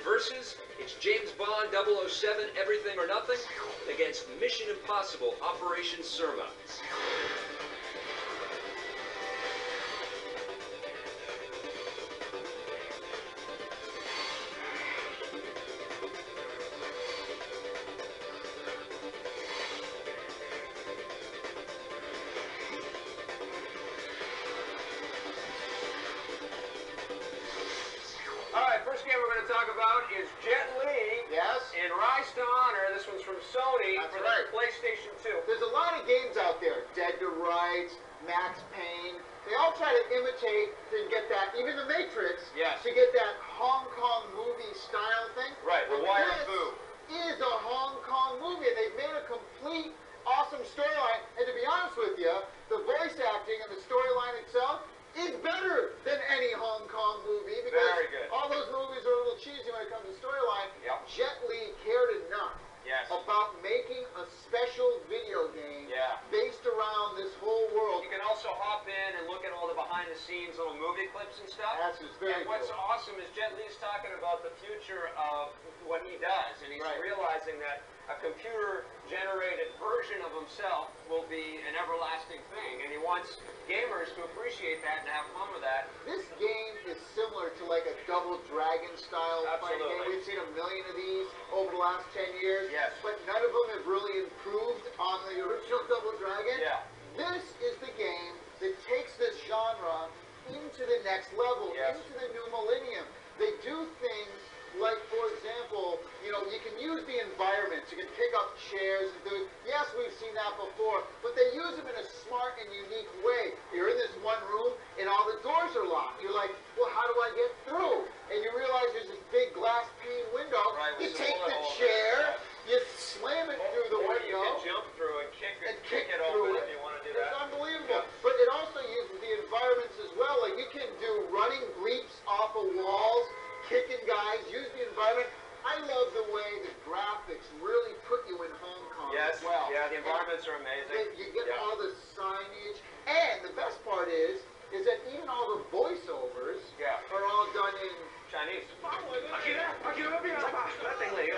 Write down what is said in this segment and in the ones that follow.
versus, it's James Bond 007 Everything or Nothing against Mission Impossible Operation Surma. First game we're going to talk about is Jet Li. Yes. And Rise to Honor. This one's from Sony. That's for right. the PlayStation 2. There's a lot of games out there. Dead to Rights, Max Payne. They all try to imitate to get that, even the Matrix, Yes. to get that Hong Kong movie style thing. Right, the But wire this fu. is a Hong Kong movie, and they've made a complete awesome storyline. And to be honest with you, the voice acting and the storyline itself is better than any Hong Kong movie, because Very good. all those movies are a little cheesy when it comes to storyline. Yep. Jet Li cared enough Yes. about making a special video game Yeah. based around this whole world. You can also hop in and look at all the behind-the-scenes little movie clips and stuff. That's just very And what's cool. awesome is Jet Li's talking about the future of what he does, and he's Right. realizing that a computer-generated version of himself will be an everlasting thing, and he wants gamers to appreciate that and have fun with that. This game is similar to like a Double Dragon style fighting game. Absolutely. We've seen a million of these over the last 10 years, Yes. but none of them have really improved on the original Double Dragon. Yeah. This is the game that takes this genre into the next level, Yes. into the new millennium. They do things like, for example, you know, you can use the environments. You can pick up chairs and do. Yes, we've seen that before, but they use them in a smart and unique way. You're in this one room and all the doors are locked. You're like, well, how do I get through? And you realize there's this big glass pane window. Right, You with some take the bullet holes. chair, you slam it through the Or window. you can jump through and kick And kick it through open it. if you want to do It's that. unbelievable. Yeah. But it also uses the environments as well. Like you can do running leaps off of walls, kicking guys, use the environment. I love the way the graphics really put you in Hong Kong Yes. as well. Yeah, the environments are amazing. You get Yeah. all the signage, and the best part is that even all the voiceovers Yeah. are all done in Chinese. 阿杰，阿杰喺邊啊？一定嚟嘅。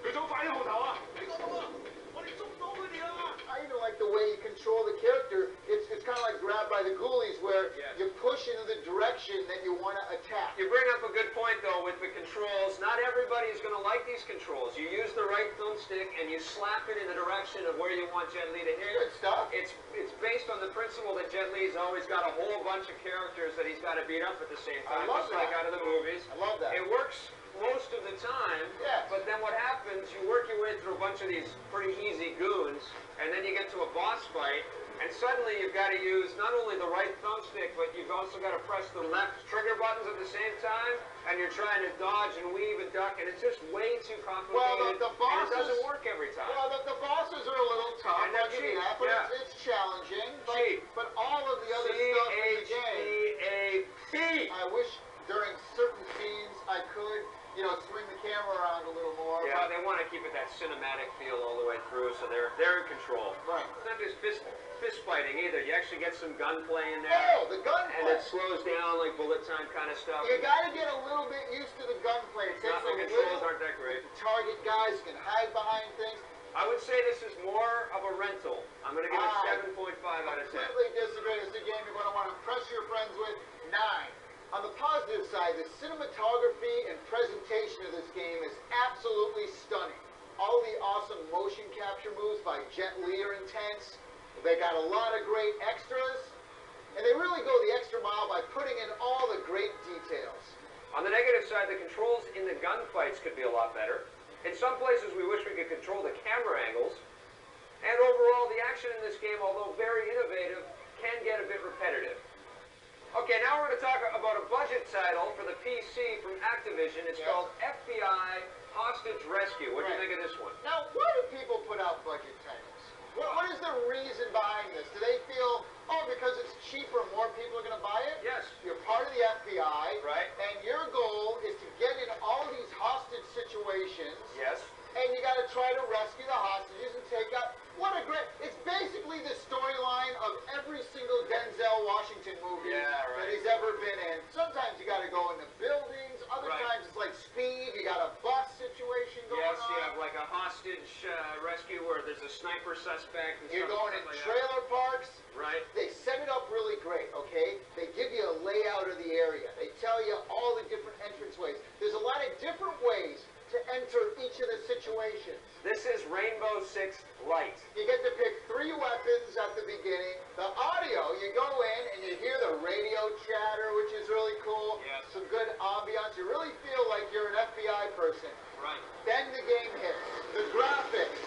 佢早反應號頭啊！你講到啊，我哋捉到佢哋啦！ I even like the way you control the character. It's kind of like Grab by the Ghoulies, where Yes. you push into the direction that you want to attack. You bring up a good point, though, with the controls. Not everybody is going to like these controls. You use the right thumbstick and you slap it in the direction of where you want Jet Li to hit. Good stuff. It's based on the principle that Jet Li's always got a whole bunch of characters that he's got to beat up at the same I time, love just like that. out of the movies. I love that. It works most of the time, Yes. but then what happens, you work your way through a bunch of these pretty easy goons, and then you get to a boss fight, and suddenly you've got to use not only the right thumbstick, but you've also got to press the left trigger buttons at the same time, and you're trying to dodge and weave and duck, and it's just way too complicated, Well, the and it bosses- doesn't work every time. Well, the bosses are a little tough, And they're I'll give you cheap, that, but yeah. it's challenging. Cheap. But all of the other stuff in the game, C-H-E-A-P. I wish during certain scenes I could, you know, swing the camera around a little more. Yeah, they want to keep it that cinematic feel all the way through, so they're in control. Right. It's not just fist fighting either. You actually get some gunplay in there. Oh, the And gunplay. it slows down like bullet time kind of stuff. You got to get a little bit used to the gunplay. It takes Not, the a controls little aren't that great. to target guys. You can hide behind things. I would say this is more of a rental. I'm going to give it I 7.5 out of 10. Completely disagree. It's a game you're going to want to impress your friends with. 9. On the positive side, the cinematography and presentation of this game is absolutely stunning. All the awesome motion capture moves by Jet Li are intense. They got a lot of great extras, and they really go the extra mile by putting in all the great details. On the negative side, the controls in the gunfights could be a lot better. In some places, we wish we could control the camera angles. And overall, the action in this game, although very innovative, can get a bit repetitive. Okay, now we're going to talk about a budget title for the PC from Activision. It's Yes. called FBI Hostage Rescue. What do you Right. think of this one? Now, why do people put out budget titles? What is the reason behind this? Do they feel, oh, because it's cheaper, more people are going to buy it? Yes. You're part of the FBI. Right. And your goal is to get in all these hostage situations. Yes. And you got to try to rescue the hostages and take out. What a great. It's basically the storyline of every single Denzel Washington movie Yeah, right. that he's ever been in. Sometimes you got to go into buildings. Other Right. times it's like Speed. You got to you have like a hostage rescue where there's a sniper suspect. And You're stuff going in like that. trailer parks. Right. They set it up really great, okay? They give you a layout of the area. They tell you all the different entranceways. There's a lot of different ways to enter each of the situations. This is Rainbow Six Light. You get to pick 3 weapons at the beginning. The audio, you go in and you hear the radio chatter, which is really cool. Yes. Some good ambiance. You really feel like you're an FBI person. Right. Then the game hits. The graphics.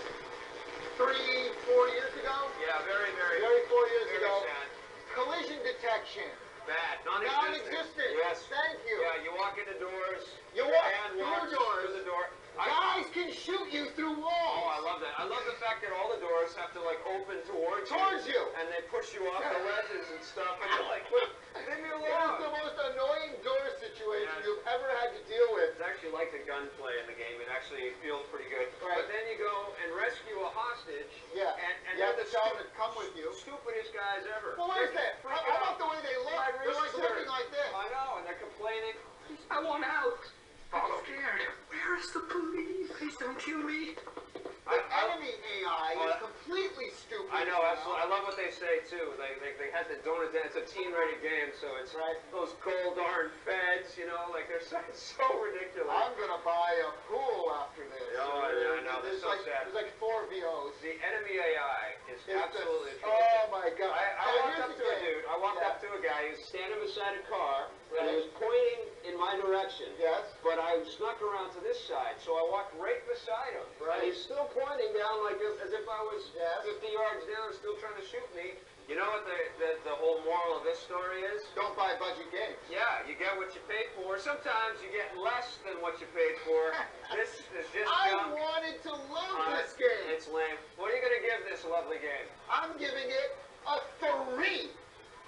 3-4 years ago? Yeah, very, very. 4 years very ago. sad. Collision detection. Bad. Non-existent. Yes. Thank you. Yeah, you walk into doors. You your walk hand through walks doors. Through the door. Guys can shoot you through walls. Oh, I love that. I love the fact that all the doors have to like open towards you. and they push you off the ledges and stuff. And you're like, leave me It is the alone. most annoying door situation Yes. you've ever had to deal with. It's actually like the gunplay in the game. It actually feels pretty good. Right. But then you go and rescue a hostage. Yeah. And You they're have to the tell them to come with you. stupidest guys ever. Well, where's that? Freak How about out. the way they look? My They're like wrist looking hurts. like this. I know, and they're complaining. I want out. I'm Follow. scared. Where is the police? Please don't kill me. The enemy AI Oh, is completely stupid. I know, now. absolutely. I love what they say too. They had to donate that. It's a teen-rated game, so it's Right. those cold darn feds, you know, like they're so ridiculous. I'm gonna buy a pool after this. Oh, yeah, I know. There's That's so like sad. there's like 4 VOs. The enemy AI is It's absolutely just- atrocious. Oh my god. I Now, walked here's up the to a game. dude. I walked Yeah. up to a guy. He was standing beside a car, and he Right. was pointing in my direction. Yes. But I snuck around to this side, so I walked right beside him. Right. And he's still pointing down like this, as if I was Yes. 50 yards down, still trying to shoot me. You know what the whole moral of this story is? Don't buy budget games. Yeah, you get what you pay for. Sometimes you get less than what you paid for. This is just I junk. wanted to love Uh, this game. It's lame. What are you going to give this lovely game? I'm giving it a 3.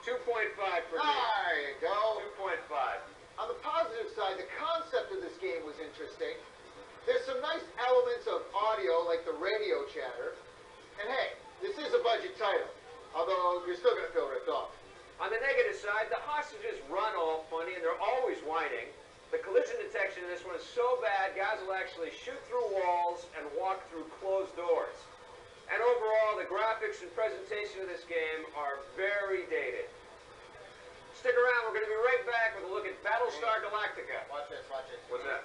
2.5 for me. There you go. 2.5. On the positive side, the concept of this game was interesting. There's some nice elements of audio, like the radio chatter. And hey, this is a budget title, although you're still going to feel ripped off. On the negative side, the hostages run all funny and they're always whining. The collision detection in this one is so bad, guys will actually shoot through walls and walk through closed doors. And overall, the graphics and presentation of this game are very dated. Stick around, we're going to be right back with a look at Battlestar Galactica. Watch this, watch this. What's that?